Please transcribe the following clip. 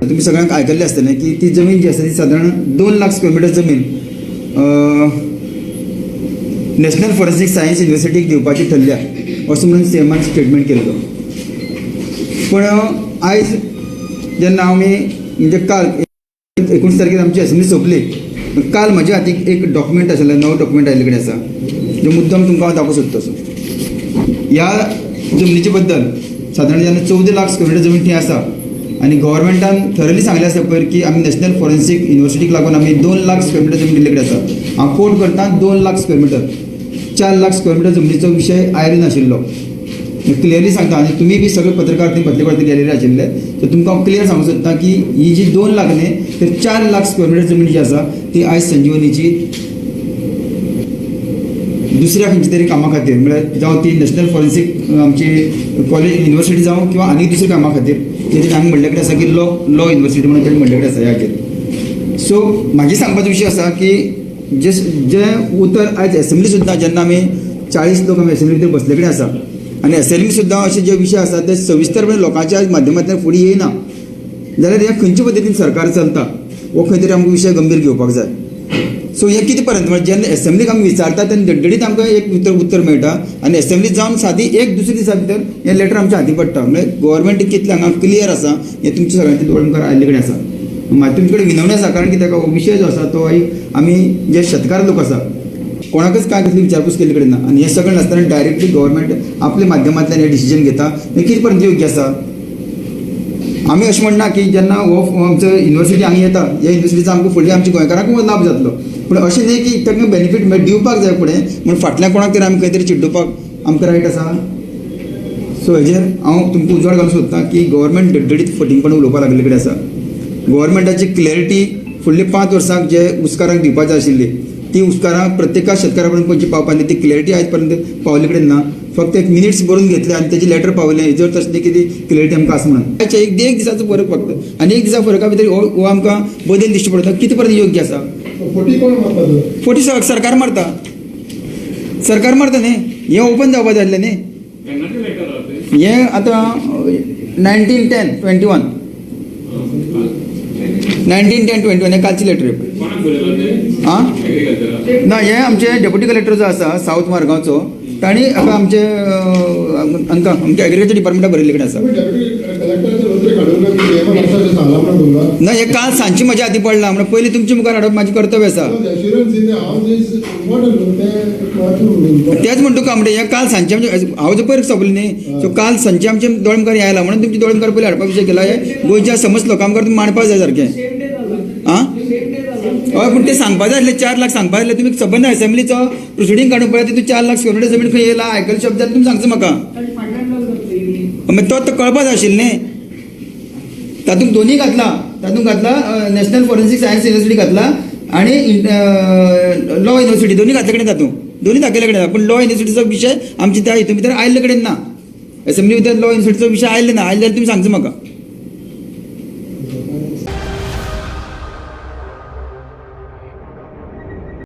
तुम्ही सगळ्यांक आयकल्लें आसतलें की ती जमीन जी आसा ती साधारण 2 लाख स्क्वेअर मिटर जमीन नॅशनल फॉरेन्सिक सायन्स युनिवर्सिटीक दिवपाची ठरल्या असं म्हणून सीएमान स्टेटमेंट केल्लो. पण आयज जेन्ना आमी म्हणजे काल 19 तारखेर आमची असेंब्ली सोंपली, काल म्हज्या हातीक एक डॉक्युमेंट आशिल्लें, नवो डॉक्युमेंट आयिल्ले कडेन आसा, जो मुद्दम तुमकां हांव दाखोवंक सोदता. ह्या जमनीचे बद्दल साधारण जेन्ना 14 लाख स्क्वेअर मिटर जमीन थंय आसा आनी गव्हर्मेंटान थरली सांगलें आसा पयर की आमी नॅशनल फॉरेन्सिक युनिवर्सिटीक लागून आमी 2 लाख स्क्वेअर मिटर जमीन दिल्ले कडेन आसा. हांव कोट करता 2 lakh square metre, 4 lakh square metre जमनीचो विशय आयलो नाशिल्लो. क्लियरली सांगता आनी तुमी बी सगळे पत्रकार थंय फाटले फावटी गेलेले आशिल्ले, तर तुमकां हांव क्लियर सांगूंक सोदता की ही जी 2 लाख न्ही तर 4 लाख स्क्वेअर मिटर जमीन जी आसा ती आयज संजीवनीची दुसऱ्या खंयच्या तरी कामा खातीर म्हळ्यार जावं ती नॅशनल फॉरेन्सिक आमची कॉलेज युनिवर्सिटी जावं किंवा आनी दुसऱ्या कामा खातीर तेजेर आमी म्हणले कडेन आसा की लॉ युनिवर्सिटी म्हणून तेणी म्हणले कडेन आसा ह्या हाचेर. सो म्हाजी सांगपाचो विशय आसा की जे उतर आयज असेंब्ली सुद्दां जेन्ना आमी 40 लोक आमी असेंब्ली भितर बसले कडेन आसा आनी असेंब्ली सुद्दां अशे जे विशय आसा ते सविस्तरपणे लोकांच्या माध्यमांतल्यान फुडें येयना जाल्यार हे खंयचे पद्दतीन सरकार चलता हो खंय तरी आमकां विशय गंभीर घेवपाक जाय. सो हे कितें पर्यंत म्हणजे जेन्ना असेंब्लीक आमी विचारता तेन्ना दडदडीत आमकां एक उत्तर मेळटा आनी असेंब्लीत जावन सादी एक दुसरे दिसा भितर हें लेटर आमच्या हाती पडटा. म्हणजे गव्हर्मेंट कितलें हांगा क्लियर आसा हें तुमच्या सगळ्यांचे दोळ मुखार आयिल्ले कडेन आसा. म्हाका तुमचे कडेन विनवणी आसा, कारण कित्याक हो विशय जो आसा तो आमी जे शेतकार लोक आसा कोणाकच काय कसली विचारपूस केल्ले कडेन ना आनी हें सगळें नासतना डायरेक्टली गव्हर्मेंट आपल्या माध्यमांतल्यान हें डिसिजन घेता. हें कितें पर्यंत योग्य आसा? आमी अशें म्हणना की जेन्ना हो आमचो युनिवर्सिटी हांगा येता ह्या युनिवर्सिटीचो आमकां फुडल्या आमच्या गोंयकारांक लाभ जातलो, पूण अशें न्ही की तांकां बेनिफीट दिवपाक जाय फुडें म्हणून फाटल्या कोणाक तरी आमी खंय तरी चिड्डोवपाक आमकां रायट आसा. सो हेजेर हांव तुमकां उजवाड घालूंक सोदतां की गव्हर्मेंट दडदडीत फटींगपण उलोवपाक लागले कडेन आसा. गव्हर्मेंटाची क्लॅरिटी फुडली 5 वर्सांक जे उस्कारांक दिवपाची आशिल्ली ती उस्कारां प्रत्येका शेतकारा पर्यंत खंयची पावपाची ती क्लॅरिटी आयज पर्यंत पावले कडेन ना. फक्त एक मिनिट्स बरोवन घेतले आनी तेजी लेटर पावयलें, हेजेर तशें न्ही कितें क्लॅरिटी आमकां आसा म्हणून. एक दिसाचो फरक फक्त आनी एक दिसा फरका भितर हो आमकां बदल दिश्टी पडटा. कितें पर्यंत योग्य आसा? फोटी सरकार मारता, सरकार मारता न्ही. हें ओपन जावपाक जाय आसलें न्ही. हें आतां 19/10/21 19/10/21 हें कालची लेटर. आं ना, हें आमचे डेप्युटी कलेक्टर जो आसा साऊथ मारगांवचो ताणी आमचे आमच्या एग्रीकल्चर डिपार्टमेंटाक बरयल्ले कडेन आसा. ना, हें काल सांजची म्हज्या हाती पडला म्हणून पयलीं तुमचे मुखार हाडप म्हाजें कर्तव्य आसा. तेच म्हणटा तुका म्हणजे हें काल सांजचे आमचे हांव जो पयर सोंपलें न्ही, सो काल सांजचे आमचे दोळ मुखार आयला म्हणून तुमचे दोळ मुखार पयलीं हाडपाक विशय केला. हे गोंयच्या समस्त लोकां मुखार तुमी मांडपाक जाय सारकें. आं हय, पूण तें सांगपाक जाय आसलें 4 लाख सांगपाक जाय. तुमी सबंद असेंब्लीचो प्रोसिडींग काडून पळय तितून 4 लाख स्क्वेअर मिटर जमीन खंय येयला आयकल्ले शब्द तुमी सांगचो म्हाका. तो कळपाक जाय आशिल्लें न्ही. तातूंत दोनूय घातला, तातूंत घातला नॅशनल फॉरेन्सिक सायन्स युनिवर्सिटी घातला आनी लॉ युनिवर्सिटी दोनूय घातले कडेन तातूंत दोनूय दाखयले कडेन. पूण लॉ युनिवर्सिटीचो विशय आमच्या त्या हितून भितर आयल्ले कडेन ना. असेंब्ली भितर लॉ युनिवर्सिटीचो विशय आयल्ले ना. आयले जाल्यार तुमी सांगचो म्हाका.